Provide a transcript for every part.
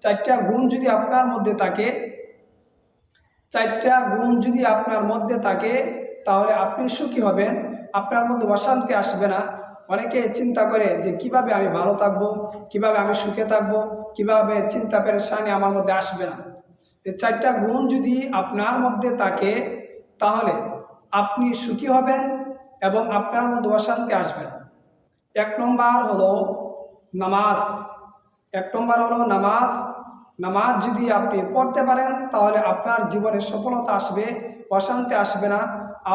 চারটা গুণ যদি আপনার মধ্যে থাকে, তাহলে আপনি সুখী হবেন। আপনার মধ্যে অশান্তি আসবে না। অনেকে চিন্তা করে যে কিভাবে আমি ভালো থাকবো, কিভাবে আমি সুখে থাকবো, কিভাবে চিন্তা পেরেশানি আমার মধ্যে আসবে না। এই চারটা গুণ যদি আপনার মধ্যে থাকে তাহলে আপনি সুখী হবেন এবং আপনার মধ্যে অশান্তি আসবে না। এক নম্বর হলো নামাজ। নামাজ যদি আপনি পড়তে পারেন তাহলে আপনার জীবনে সফলতা আসবে, অশান্তি আসবে না,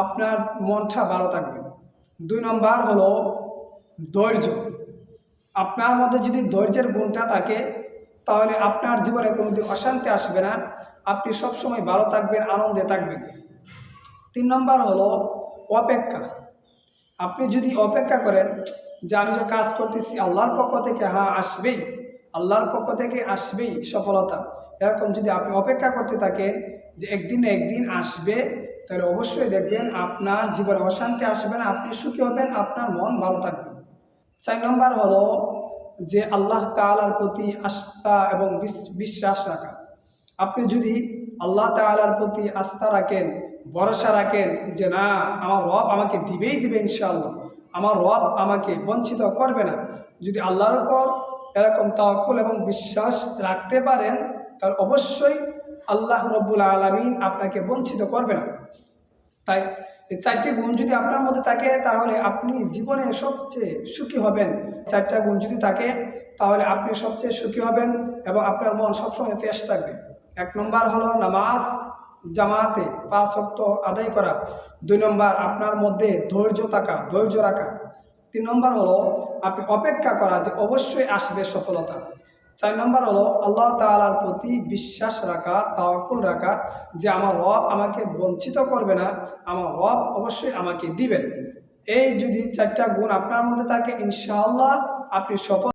আপনার মনটা ভালো থাকবে। 2 নম্বর হলো ধৈর্য। আপনার মধ্যে যদি ধৈর্যের গুণটা থাকে তাহলে আপনার জীবনে কোনোদিন অশান্তি আসবে না, আপনি সবসময় ভালো থাকবেন, আনন্দে থাকবেন। 3 নম্বর হলো অপেক্ষা। আপনি যদি অপেক্ষা করেন যে আমি যে কাজ করতেছি আল্লাহর পক্ষ থেকে, আল্লাহর পক্ষ থেকে আসবেই সফলতা, এরকম যদি আপনি অপেক্ষা করতে থাকেন যে একদিন না একদিন আসবে, তাহলে অবশ্যই দেখবেন আপনার জীবনে অশান্তি আসবে না, আপনি সুখী হবেন, আপনার মন ভালো থাকবে। 4 নম্বর হলো যে আল্লাহ তাআলার প্রতি আস্থা এবং বিশ্বাস রাখা। আপনি যদি আল্লাহ তাআলার প্রতি আস্থা রাখেন, ভরসা রাখেন যে না, আমার রব আমাকে দিবেই দিবে ইনশাআল্লাহ, আমার রব আমাকে বঞ্চিত করবে না, যদি আল্লাহর উপর এরকম তাওয়াক্কুল এবং বিশ্বাস রাখতে পারেন তাহলে অবশ্যই আল্লাহ রব্বুল আলামিন আপনাকে বঞ্চিত করবে না। তাই এই 4টি গুণ যদি আপনার মধ্যে থাকে তাহলে আপনি জীবনে সবচেয়ে সুখী হবেন। 4টা গুণ যদি থাকে তাহলে আপনি সবচেয়ে সুখী হবেন এবং আপনার মন সবসময় ফ্রেশ থাকবে। 1 নম্বর হলো নামাজ জামাতে 5 ওয়াক্ত আদায় করা। 2 নম্বর আপনার মধ্যে ধৈর্য রাখা। 3 নম্বর হলো আপনি অপেক্ষা করা যে অবশ্যই আসবে সফলতা। 4 নম্বর হলো আল্লাহ তাআলার প্রতি বিশ্বাস রাখা, তাওয়াক্কুল রাখা যে আমার রব আমাকে বঞ্চিত করবে না, আমার রব অবশ্যই আমাকে দিবেন। এই যদি 4টা গুণ আপনার মধ্যে থাকে ইনশাআল্লাহ আপনি সফল।